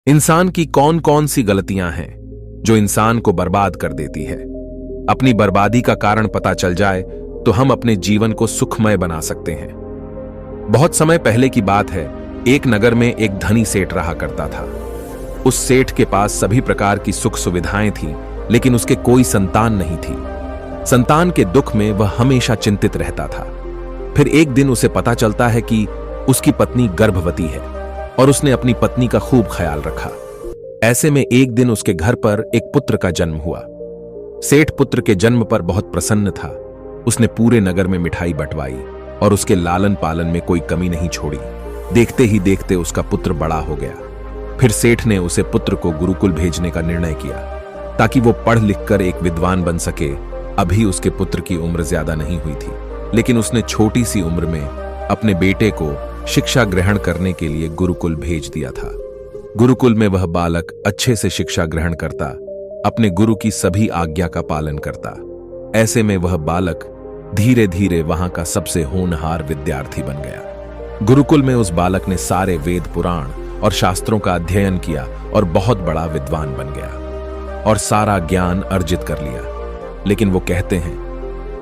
इंसान की कौन कौन सी गलतियां हैं जो इंसान को बर्बाद कर देती है। अपनी बर्बादी का कारण पता चल जाए तो हम अपने जीवन को सुखमय बना सकते हैं। बहुत समय पहले की बात है, एक नगर में एक धनी सेठ रहा करता था। उस सेठ के पास सभी प्रकार की सुख सुविधाएं थीं, लेकिन उसके कोई संतान नहीं थी। संतान के दुख में वह हमेशा चिंतित रहता था। फिर एक दिन उसे पता चलता है कि उसकी पत्नी गर्भवती है और उसने अपनी पत्नी का खूब ख्याल रखा। ऐसे में एक दिन उसके घर पर एक पुत्र का जन्म हुआ। सेठ पुत्र के जन्म पर बहुत प्रसन्न था। उसने पूरे नगर में मिठाई बंटवाई और उसके लालन पालन में कोई कमी नहीं छोड़ी। देखते ही देखते उसका पुत्र बड़ा हो गया। फिर सेठ ने उसे पुत्र को गुरुकुल भेजने का निर्णय किया ताकि वो पढ़ लिख कर एक विद्वान बन सके। अभी उसके पुत्र की उम्र ज्यादा नहीं हुई थी, लेकिन उसने छोटी सी उम्र में अपने बेटे को शिक्षा ग्रहण करने के लिए गुरुकुल भेज दिया था। गुरुकुल में वह बालक अच्छे से शिक्षा ग्रहण करता, अपने गुरु की सभी आज्ञा का पालन करता। ऐसे में वह बालक धीरे धीरे वहां का सबसे होनहार विद्यार्थी बन गया। गुरुकुल में उस बालक ने सारे वेद पुराण और शास्त्रों का अध्ययन किया और बहुत बड़ा विद्वान बन गया और सारा ज्ञान अर्जित कर लिया। लेकिन वो कहते हैं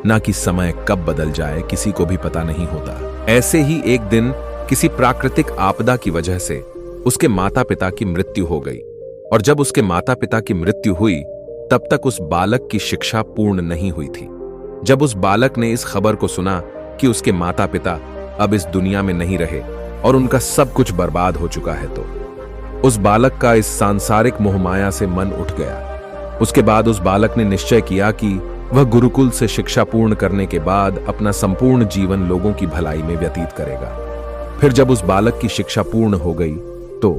ना कि समय कब बदल जाए किसी को भी पता नहीं होता। ऐसे ही एक दिन किसी प्राकृतिक आपदा की वजह से उसके माता पिता की मृत्यु हो गई, और जब उसके माता पिता की मृत्यु हुई तब तक उस बालक की शिक्षा पूर्ण नहीं हुई थी। जब उस बालक ने इस खबर को सुना कि उसके माता पिता अब इस दुनिया में नहीं रहे और उनका सब कुछ बर्बाद हो चुका है, तो उस बालक का इस सांसारिक मोहमाया से मन उठ गया। उसके बाद उस बालक ने निश्चय किया कि वह गुरुकुल से शिक्षा पूर्ण करने के बाद अपना संपूर्ण जीवन लोगों की भलाई में व्यतीत करेगा। फिर जब उस बालक की शिक्षा पूर्ण हो गई तो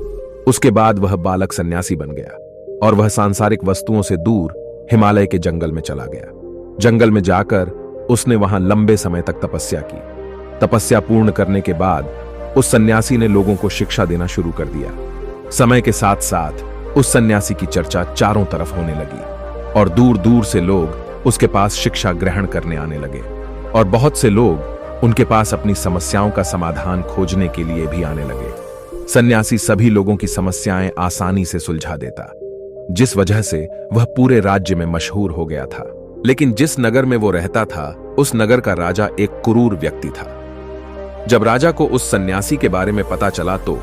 उसके बाद वह बालक सन्यासी बन गया और वह सांसारिक वस्तुओं से दूर हिमालय के जंगल में चला गया। जंगल में जाकर उसने वहां लंबे समय तक तपस्या की। तपस्या पूर्ण करने के बाद उस सन्यासी ने लोगों को शिक्षा देना शुरू कर दिया। समय के साथ साथ उस सन्यासी की चर्चा चारों तरफ होने लगी और दूर दूर से लोग उसके पास शिक्षा ग्रहण करने आने लगे, और बहुत से लोग उनके पास अपनी समस्याओं का समाधान खोजने के लिए भी आने लगे। सन्यासी सभी लोगों की समस्याएं आसानी से सुलझा देता, जिस वजह से वह पूरे राज्य में मशहूर हो गया था। लेकिन जिस नगर में वो रहता था, उस नगर का राजा एक क्रूर व्यक्ति था। जब राजा को उस सन्यासी के बारे में पता चला तो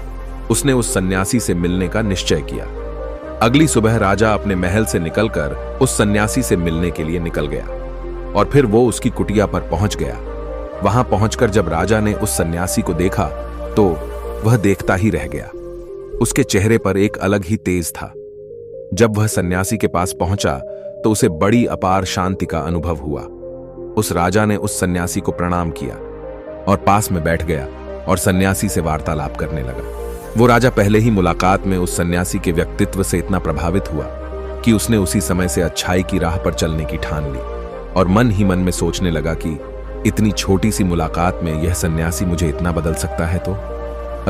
उसने उस सन्यासी से मिलने का निश्चय किया। अगली सुबह राजा अपने महल से निकलकर उस सन्यासी से मिलने के लिए निकल गया और फिर वो उसकी कुटिया पर पहुंच गया। वहां पहुंचकर जब राजा ने उस सन्यासी को देखा तो वह देखता ही रह गया। उसके चेहरे पर एक अलग ही तेज था। जब वह सन्यासी के पास पहुंचा तो उसे बड़ी अपार शांति का अनुभव हुआ। उस राजा ने उस सन्यासी को प्रणाम किया और पास में बैठ गया और सन्यासी से वार्तालाप करने लगा। वो राजा पहले ही मुलाकात में उस सन्यासी के व्यक्तित्व से इतना प्रभावित हुआ कि उसने उसी समय से अच्छाई की राह पर चलने की ठान ली और मन ही मन में सोचने लगा कि इतनी छोटी सी मुलाकात में यह सन्यासी मुझे इतना बदल सकता है, तो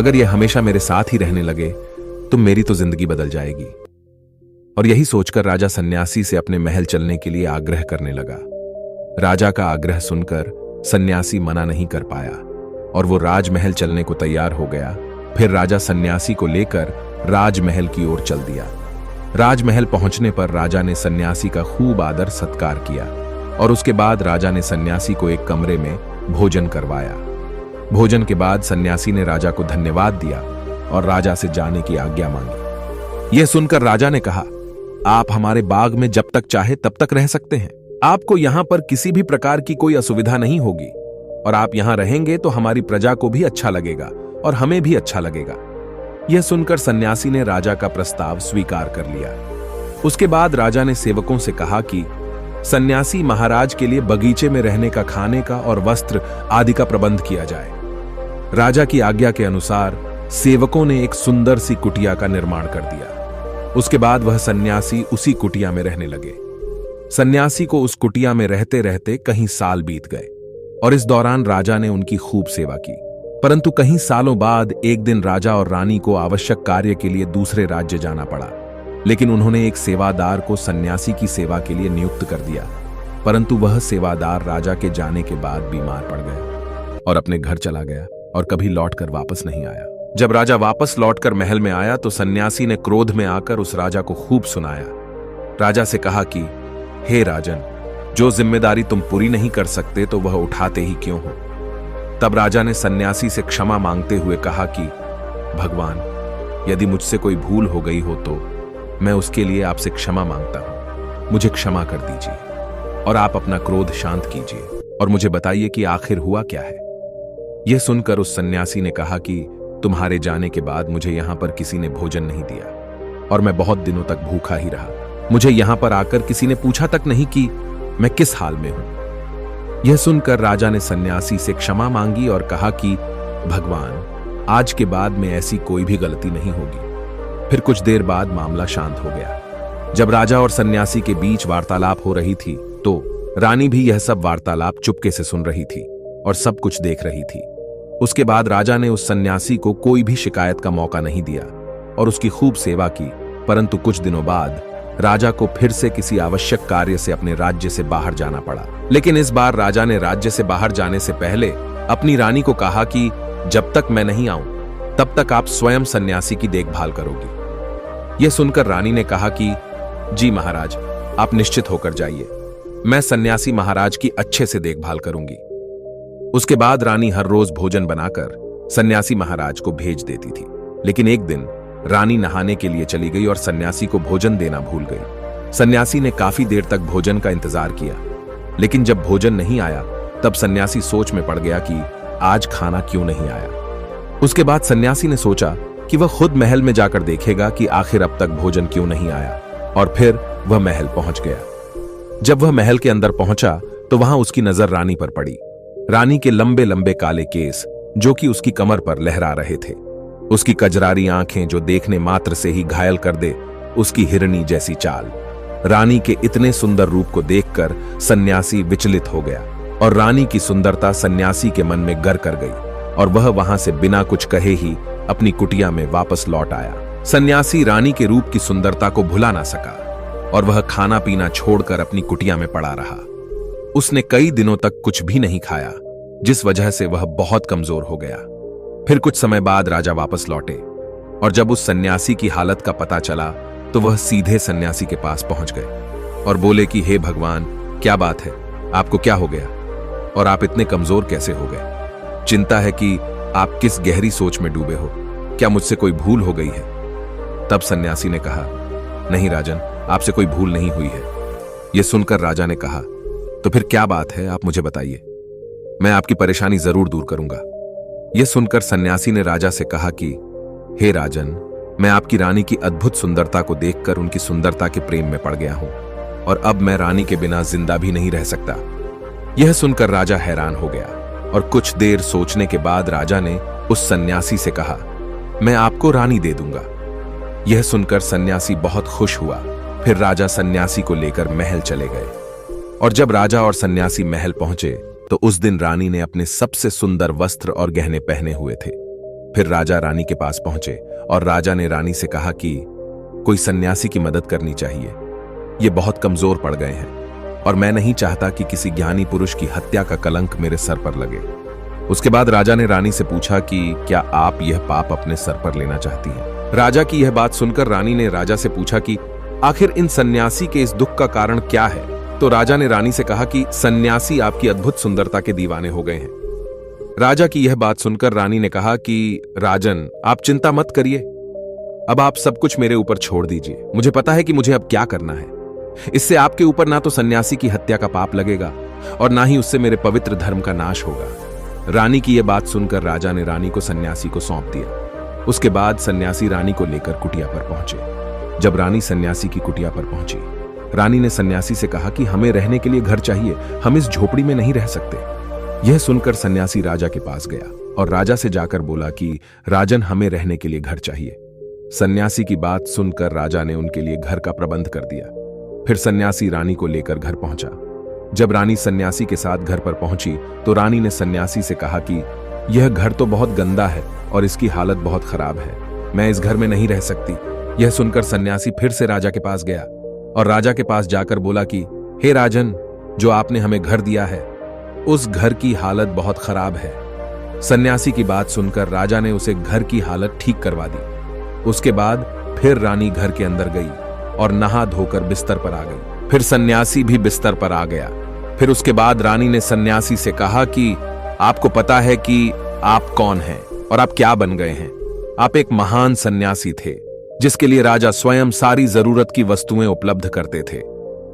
अगर यह हमेशा मेरे साथ ही रहने लगे तो मेरी तो जिंदगी बदल जाएगी। और यही सोचकर राजा सन्यासी से अपने महल चलने के लिए आग्रह करने लगा। राजा का आग्रह सुनकर सन्यासी मना नहीं कर पाया और वो राजमहल चलने को तैयार हो गया। फिर राजा सन्यासी को लेकर राजमहल की ओर चल दिया। राजमहल पहुंचने पर राजा ने सन्यासी का खूब आदर सत्कार किया और उसके बाद राजा ने सन्यासी को एक कमरे में भोजन करवाया। भोजन के बाद सन्यासी ने राजा को धन्यवाद दिया और राजा से जाने की आज्ञा मांगी। यह सुनकर राजा ने कहा, आप हमारे बाग में जब तक चाहे तब तक रह सकते हैं। आपको यहां पर किसी भी प्रकार की कोई असुविधा नहीं होगी और आप यहां रहेंगे तो हमारी प्रजा को भी अच्छा लगेगा और हमें भी अच्छा लगेगा। यह सुनकर सन्यासी ने राजा का प्रस्ताव स्वीकार कर लिया। उसके बाद राजा ने सेवकों से कहा कि सन्यासी महाराज के लिए बगीचे में रहने का, खाने का और वस्त्र आदि का प्रबंध किया जाए। राजा की आज्ञा के अनुसार सेवकों ने एक सुंदर सी कुटिया का निर्माण कर दिया। उसके बाद वह सन्यासी उसी कुटिया में रहने लगे। सन्यासी को उस कुटिया में रहते रहते कई साल बीत गए और इस दौरान राजा ने उनकी खूब सेवा की। परंतु कई सालों बाद एक दिन राजा और रानी को आवश्यक कार्य के लिए दूसरे राज्य जाना पड़ा, लेकिन उन्होंने एक सेवादार को सन्यासी की सेवा के लिए नियुक्त कर दिया। परंतु वह सेवादार राजा के जाने के बाद बीमार पड़ गया और अपने घर चला गया और कभी लौटकर वापस नहीं आया। जब राजा वापस लौटकर महल में आया तो सन्यासी ने क्रोध में आकर उस राजा को खूब सुनाया। राजा से कहा कि हे राजन, जो जिम्मेदारी तुम पूरी नहीं कर सकते तो वह उठाते ही क्यों हो। तब राजा ने सन्यासी से क्षमा मांगते हुए कहा कि भगवान, यदि मुझसे कोई भूल हो गई हो तो मैं उसके लिए आपसे क्षमा मांगता हूं। मुझे क्षमा कर दीजिए और आप अपना क्रोध शांत कीजिए और मुझे बताइए कि आखिर हुआ क्या है। यह सुनकर उस सन्यासी ने कहा कि तुम्हारे जाने के बाद मुझे यहां पर किसी ने भोजन नहीं दिया और मैं बहुत दिनों तक भूखा ही रहा। मुझे यहां पर आकर किसी ने पूछा तक नहीं कि मैं किस हाल में हूं। यह सुनकर राजा ने सन्यासी से क्षमा मांगी और कहा कि भगवान, आज के बाद में ऐसी कोई भी गलती नहीं होगी। फिर कुछ देर बाद मामला शांत हो गया। जब राजा और सन्यासी के बीच वार्तालाप हो रही थी तो रानी भी यह सब वार्तालाप चुपके से सुन रही थी और सब कुछ देख रही थी। उसके बाद राजा ने उस सन्यासी को कोई भी शिकायत का मौका नहीं दिया और उसकी खूब सेवा की। परंतु कुछ दिनों बाद राजा को फिर से किसी आवश्यक कार्य से अपने राज्य से बाहर जाना पड़ा। लेकिन इस बार राजा ने राज्य से बाहर जाने से पहले अपनी रानी को कहा कि जब तक मैं नहीं आऊं तब तक आप स्वयं सन्यासी की देखभाल करोगी। यह सुनकर रानी ने कहा कि जी महाराज, आप निश्चित होकर जाइए, मैं सन्यासी महाराज की अच्छे से देखभाल करूंगी। उसके बाद रानी हर रोज भोजन बनाकर सन्यासी महाराज को भेज देती थी। लेकिन एक दिन रानी नहाने के लिए चली गई और सन्यासी को भोजन देना भूल गई। सन्यासी ने काफी देर तक भोजन का इंतजार किया, लेकिन जब भोजन नहीं आया तब सन्यासी सोच में पड़ गया कि आज खाना क्यों नहीं आया। उसके बाद सन्यासी ने सोचा कि वह खुद महल में जाकर देखेगा कि आखिर अब तक भोजन क्यों नहीं आया, और फिर वह महल पहुंच गया। जब वह महल के अंदर पहुंचा तो वहां उसकी नजर रानी पर पड़ी। रानी के लंबे लंबे काले केस जो कि उसकी कमर पर लहरा रहे थे, उसकी कजरारी आंखें जो देखने मात्र से ही घायल कर दे, उसकी हिरनी जैसी चाल। रानी के इतने सुंदर रूप को देखकर सन्यासी विचलित हो गया और रानी की सुंदरता सन्यासी के मन में गर कर गई और वह वहां से बिना कुछ कहे ही अपनी कुटिया में वापस लौट आया। सन्यासी रानी के रूप की सुंदरता को भुला ना सका और वह खाना पीना छोड़कर अपनी कुटिया में पड़ा रहा। उसने कई दिनों तक कुछ भी नहीं खाया, जिस वजह से वह बहुत कमजोर हो गया। फिर कुछ समय बाद राजा वापस लौटे और जब उस सन्यासी की हालत का पता चला तो वह सीधे सन्यासी के पास पहुंच गए और बोले कि हे भगवान, क्या बात है, आपको क्या हो गया और आप इतने कमजोर कैसे हो गए? चिंता है कि आप किस गहरी सोच में डूबे हो, क्या मुझसे कोई भूल हो गई है? तब सन्यासी ने कहा, नहीं राजन, आपसे कोई भूल नहीं हुई है। यह सुनकर राजा ने कहा, तो फिर क्या बात है, आप मुझे बताइए, मैं आपकी परेशानी जरूर दूर करूंगा। यह सुनकर सन्यासी ने राजा से कहा कि हे राजन, मैं आपकी रानी की अद्भुत सुंदरता को देखकर उनकी सुंदरता के प्रेम में पड़ गया हूं और अब मैं रानी के बिना जिंदा भी नहीं रह सकता। यह सुनकर राजा हैरान हो गया और कुछ देर सोचने के बाद राजा ने उस सन्यासी से कहा, मैं आपको रानी दे दूंगा। यह सुनकर सन्यासी बहुत खुश हुआ। फिर राजा सन्यासी को लेकर महल चले गए और जब राजा और सन्यासी महल पहुंचे तो उस दिन रानी ने अपने सबसे सुंदर वस्त्र और गहने पहने हुए थे। फिर राजा रानी के पास पहुंचे और राजा ने रानी से कहा कि कोई सन्यासी की मदद करनी चाहिए, ये बहुत कमजोर पड़ गए हैं और मैं नहीं चाहता कि किसी ज्ञानी पुरुष की हत्या का कलंक मेरे सर पर लगे। उसके बाद राजा ने रानी से पूछा कि क्या आप यह पाप अपने सर पर लेना चाहती हैं? राजा की यह बात सुनकर रानी ने राजा से पूछा कि आखिर इन सन्यासी के इस दुख का कारण क्या है? तो राजा ने रानी से कहा कि सन्यासी आपकी अद्भुत सुंदरता के दीवाने हो गए हैं। राजा की यह बात सुनकर रानी ने कहा कि राजन, आप चिंता मत करिए, अब आप सब कुछ मेरे ऊपर छोड़ दीजिए। मुझे पता है कि मुझे अब क्या करना है। इससे आपके ऊपर ना तो सन्यासी की हत्या का पाप लगेगा और ना ही उससे मेरे पवित्र धर्म का नाश होगा। रानी की यह बात सुनकर राजा ने रानी को सन्यासी को सौंप दिया। उसके बाद सन्यासी रानी को लेकर कुटिया पर पहुंचे। जब रानी सन्यासी की कुटिया पर पहुंची, रानी ने सन्यासी से कहा कि हमें रहने के लिए घर चाहिए, हम इस झोपड़ी में नहीं रह सकते। यह सुनकर सन्यासी राजा के पास गया और राजा से जाकर बोला कि राजन, हमें रहने के लिए घर चाहिए। सन्यासी की बात सुनकर राजा ने उनके लिए घर का प्रबंध कर दिया। फिर सन्यासी रानी को लेकर घर पहुंचा। जब रानी सन्यासी के साथ घर पर पहुंची तो रानी ने सन्यासी से कहा कि यह घर तो बहुत गंदा है और इसकी हालत बहुत खराब है, मैं इस घर में नहीं रह सकती। यह सुनकर सन्यासी फिर से राजा के पास गया और राजा के पास जाकर बोला कि हे राजन, जो आपने हमें घर दिया है उस घर की हालत बहुत खराब है, सन्यासी की बात सुनकर राजा ने उसे घर की हालत ठीक करवा दी। उसके बाद फिर रानी घर के अंदर गई और नहा धोकर बिस्तर पर आ गई। फिर सन्यासी भी बिस्तर पर आ गया। फिर उसके बाद रानी ने सन्यासी से कहा कि आपको पता है कि आप कौन हैं और आप क्या बन गए हैं। आप एक महान सन्यासी थे, जिसके लिए राजा स्वयं सारी जरूरत की वस्तुएं उपलब्ध करते थे,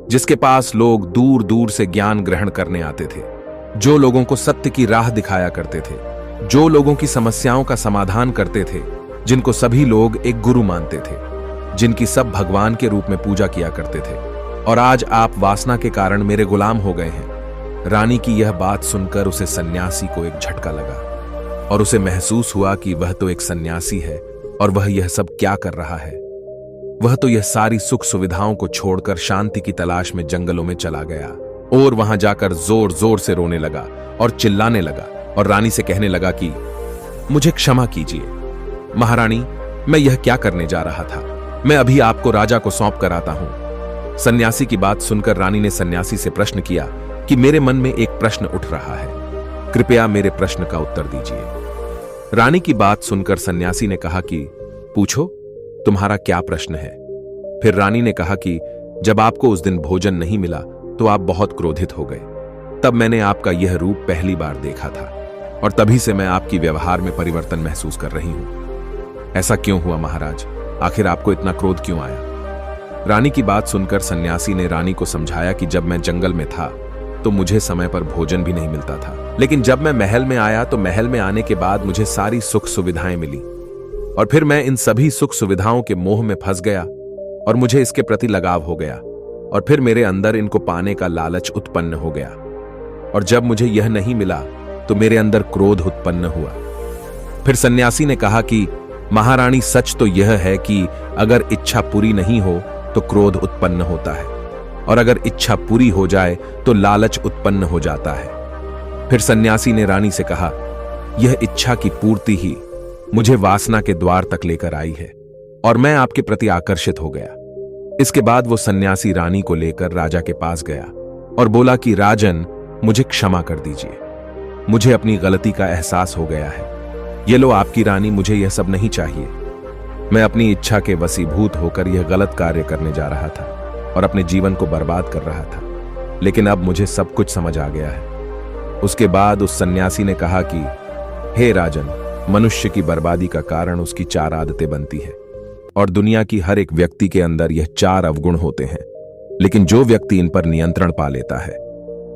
जिसके पास लोग दूर दूर से ज्ञान ग्रहण करने आते थे, जो लोगों को सत्य की राह दिखाया करते थे, जो लोगों की समस्याओं का समाधान करते थे, जिनको सभी लोग एक गुरु मानते थे, जिनकी सब भगवान के रूप में पूजा किया करते थे। और आज आप वासना के कारण मेरे गुलाम हो गए हैं। रानी की यह बात सुनकर उसे सन्यासी को एक झटका लगा और उसे महसूस हुआ कि वह तो एक सन्यासी है और वह यह सब क्या कर रहा है। वह तो यह सारी सुख सुविधाओं को छोड़कर शांति की तलाश में जंगलों में चला गया और वहां जाकर जोर जोर से रोने लगा और चिल्लाने लगा और रानी से कहने लगा कि मुझे क्षमा कीजिए महारानी, मैं यह क्या करने जा रहा था। मैं अभी आपको राजा को सौंप कर आता हूं। सन्यासी की बात सुनकर रानी ने सन्यासी से प्रश्न किया कि मेरे मन में एक प्रश्न उठ रहा है, कृपया मेरे प्रश्न का उत्तर दीजिए। रानी की बात सुनकर सन्यासी ने कहा कि पूछो, तुम्हारा क्या प्रश्न है। फिर रानी ने कहा कि जब आपको उस दिन भोजन नहीं मिला तो आप बहुत क्रोधित हो गए। तब मैंने आपका यह रूप पहली बार देखा था और तभी से मैं आपकी व्यवहार में परिवर्तन महसूस कर रही हूं। ऐसा क्यों हुआ महाराज? आखिर आपको इतना क्रोध क्यों आया? रानी की बात सुनकर सन्यासी ने रानी को समझाया कि जब मैं जंगल में था तो मुझे समय पर भोजन भी नहीं मिलता था, लेकिन जब मैं महल में आया तो महल में आने के बाद मुझे सारी सुख सुविधाएं मिली और फिर मैं इन सभी सुख सुविधाओं के मोह में फंस गया और मुझे इसके प्रति लगाव हो गया और फिर मेरे अंदर इनको पाने का लालच उत्पन्न हो गया और जब मुझे यह नहीं मिला तो मेरे अंदर क्रोध उत्पन्न हुआ। फिर सन्यासी ने कहा कि महारानी, सच तो यह है कि अगर इच्छा पूरी नहीं हो तो क्रोध उत्पन्न होता है और अगर इच्छा पूरी हो जाए तो लालच उत्पन्न हो जाता है। फिर सन्यासी ने रानी से कहा, यह इच्छा की पूर्ति ही मुझे वासना के द्वार तक लेकर आई है और मैं आपके प्रति आकर्षित हो गया। इसके बाद वो सन्यासी रानी को लेकर राजा के पास गया और बोला कि राजन, मुझे क्षमा कर दीजिए, मुझे अपनी गलती का एहसास हो गया है। ये लो आपकी रानी, मुझे यह सब नहीं चाहिए। मैं अपनी इच्छा के वशीभूत होकर यह गलत कार्य करने जा रहा था और अपने जीवन को बर्बाद कर रहा था, लेकिन अब मुझे सब कुछ समझ आ गया है। उसके बाद उस सन्यासी ने कहा कि हे राजन, मनुष्य की बर्बादी का कारण उसकी 4 आदतें बनती है और दुनिया की हर एक व्यक्ति के अंदर यह 4 अवगुण होते हैं, लेकिन जो व्यक्ति इन पर नियंत्रण पा लेता है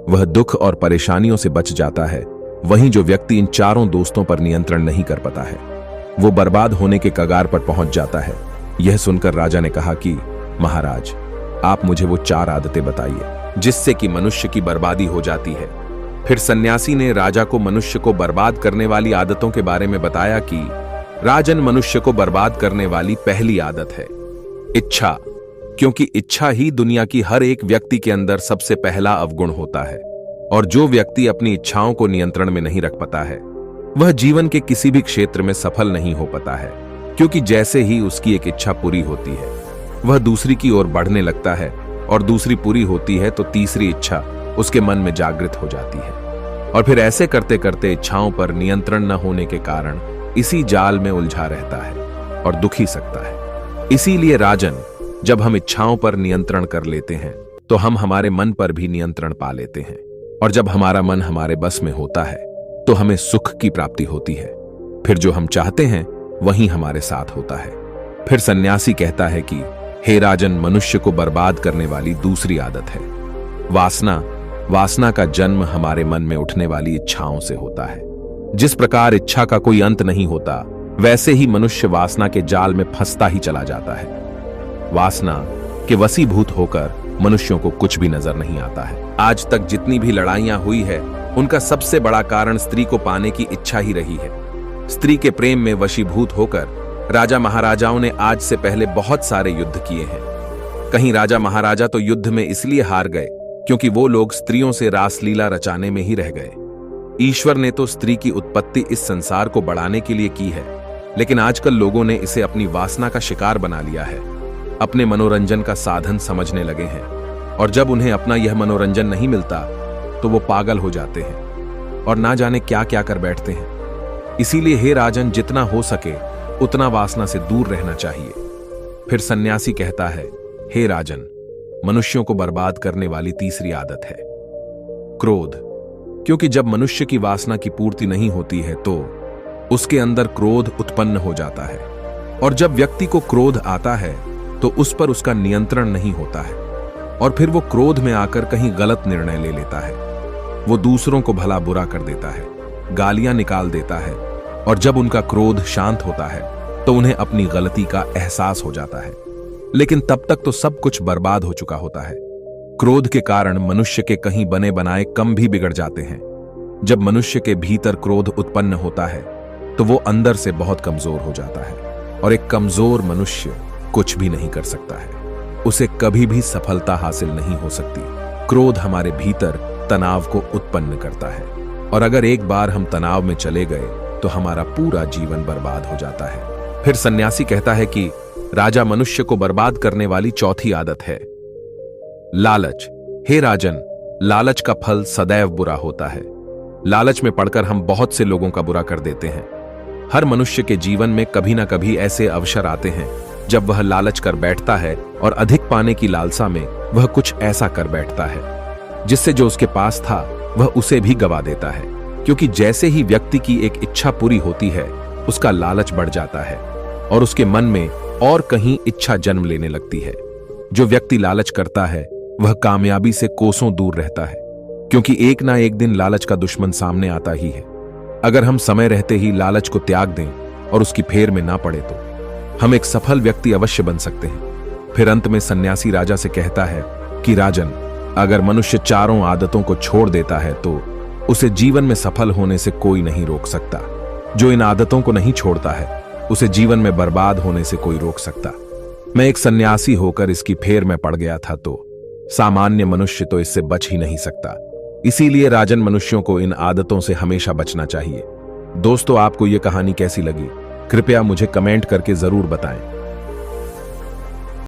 वह दुख और परेशानियों से बच जाता है। वहीं जो व्यक्ति इन चारों दोस्तों पर नियंत्रण नहीं कर पाता है वो बर्बाद होने के कगार पर पहुंच जाता है। यह सुनकर राजा ने कहा कि महाराज, आप मुझे वो 4 आदतें बताइए जिससे कि मनुष्य की बर्बादी हो जाती है। फिर सन्यासी ने राजा को मनुष्य को बर्बाद करने वाली आदतों के बारे में बताया कि राजन, मनुष्य को बर्बाद करने वाली पहली आदत है इच्छा, क्योंकि इच्छा ही दुनिया की हर एक व्यक्ति के अंदर सबसे पहला अवगुण होता है और जो व्यक्ति अपनी इच्छाओं को नियंत्रण में नहीं रख पाता है वह जीवन के किसी भी क्षेत्र में सफल नहीं हो पाता है, क्योंकि जैसे ही उसकी एक इच्छा पूरी होती है वह दूसरी की ओर बढ़ने लगता है और दूसरी पूरी होती है तो तीसरी इच्छा उसके मन में जागृत हो जाती है और फिर ऐसे करते करते इच्छाओं पर नियंत्रण न होने के कारण इसी जाल में उलझा रहता है और दुखी सकता है। इसीलिए राजन, जब हम इच्छाओं पर नियंत्रण कर लेते हैं तो हम हमारे मन पर भी नियंत्रण पा लेते हैं और जब हमारा मन हमारे बस में होता है तो हमें सुख की प्राप्ति होती है। फिर जो हम चाहते हैं वही हमारे साथ होता है। फिर सन्यासी कहता है कि हे राजन, मनुष्य को बर्बाद करने वाली दूसरी आदत है वासना। वासना का जन्म हमारे मन में उठने वाली इच्छाओं से होता है। जिस प्रकार इच्छा का कोई अंत नहीं होता, वैसे ही मनुष्य वासना के जाल में फंसता ही चला जाता है। वासना के वशीभूत होकर मनुष्यों को कुछ भी नजर नहीं आता है। आज तक जितनी भी लड़ाइयां हुई है उनका सबसे बड़ा कारण स्त्री को पाने की इच्छा ही रही है। स्त्री के प्रेम में वशीभूत होकर राजा महाराजाओं ने आज से पहले बहुत सारे युद्ध किए हैं। कहीं राजा महाराजा तो युद्ध में इसलिए हार गए क्योंकि वो लोग स्त्रियों से रासलीला रचाने में ही रह गए। ईश्वर ने तो स्त्री की उत्पत्ति इस संसार को बढ़ाने के लिए की है, लेकिन आजकल लोगों ने इसे अपनी वासना का शिकार बना लिया है, अपने मनोरंजन का साधन समझने लगे हैं और जब उन्हें अपना यह मनोरंजन नहीं मिलता तो वो पागल हो जाते हैं और ना जाने क्या क्या कर बैठते हैं। इसीलिए हे राजन, जितना हो सके उतना वासना से दूर रहना चाहिए। फिर सन्यासी कहता है, हे राजन, मनुष्यों को बर्बाद करने वाली तीसरी आदत है क्रोध। क्योंकि जब मनुष्य की वासना की पूर्ति नहीं होती है तो उसके अंदर क्रोध उत्पन्न हो जाता है, और जब व्यक्ति को क्रोध आता है तो उस पर उसका नियंत्रण नहीं होता है, और फिर वो क्रोध में आकर कहीं गलत निर्णय ले लेता है। वो दूसरों को भला बुरा कर देता है, गालियां निकाल देता है, और जब उनका क्रोध शांत होता है तो उन्हें अपनी गलती का एहसास हो जाता है। लेकिन तब तक तो सब कुछ बर्बाद हो चुका होता है। क्रोध के कारण मनुष्य के कहीं बने बनाए काम भी बिगड़ जाते हैं। जब मनुष्य के भीतर क्रोध उत्पन्न होता है तो वो अंदर से बहुत कमजोर हो जाता है, और एक कमजोर मनुष्य कुछ भी नहीं कर सकता है। उसे कभी भी सफलता हासिल नहीं हो सकती। क्रोध हमारे भीतर तनाव को उत्पन्न करता है, और अगर एक बार हम तनाव में चले गए तो हमारा पूरा जीवन बर्बाद हो जाता है। फिर सन्यासी कहता है कि राजा, मनुष्य को बर्बाद करने वाली चौथी आदत है लालच। हे राजन, लालच का फल सदैव बुरा होता है। लालच में पड़कर हम बहुत से लोगों का बुरा कर देते हैं। हर मनुष्य के जीवन में कभी ना कभी ऐसे अवसर आते हैं जब वह लालच कर बैठता है, और अधिक पाने की लालसा में वह कुछ ऐसा कर बैठता है जिससे जो उसके पास था वह उसे भी गवा देता है। क्योंकि जैसे ही व्यक्ति की एक इच्छा पूरी होती है, उसका लालच बढ़ जाता है और उसके मन में और कहीं इच्छा जन्म लेने लगती है। जो व्यक्ति लालच करता है वह कामयाबी से कोसों दूर रहता है, क्योंकि एक ना एक दिन लालच का दुश्मन सामने आता ही है। अगर हम समय रहते ही लालच को त्याग दें और उसकी फेर में ना पड़े तो हम एक सफल व्यक्ति अवश्य बन सकते हैं। फिर अंत में सन्यासी राजा से कहता है कि राजन, अगर मनुष्य चारों आदतों को छोड़ देता है तो उसे जीवन में सफल होने से कोई नहीं रोक सकता। जो इन आदतों को नहीं छोड़ता है उसे जीवन में बर्बाद होने से कोई रोक सकता। मैं एक सन्यासी होकर इसकी फेर में पड़ गया था तो सामान्य मनुष्य तो इससे बच ही नहीं सकता। इसीलिए राजन, मनुष्यों को इन आदतों से हमेशा बचना चाहिए। दोस्तों, आपको यह कहानी कैसी लगी? कृपया मुझे कमेंट करके जरूर बताएं।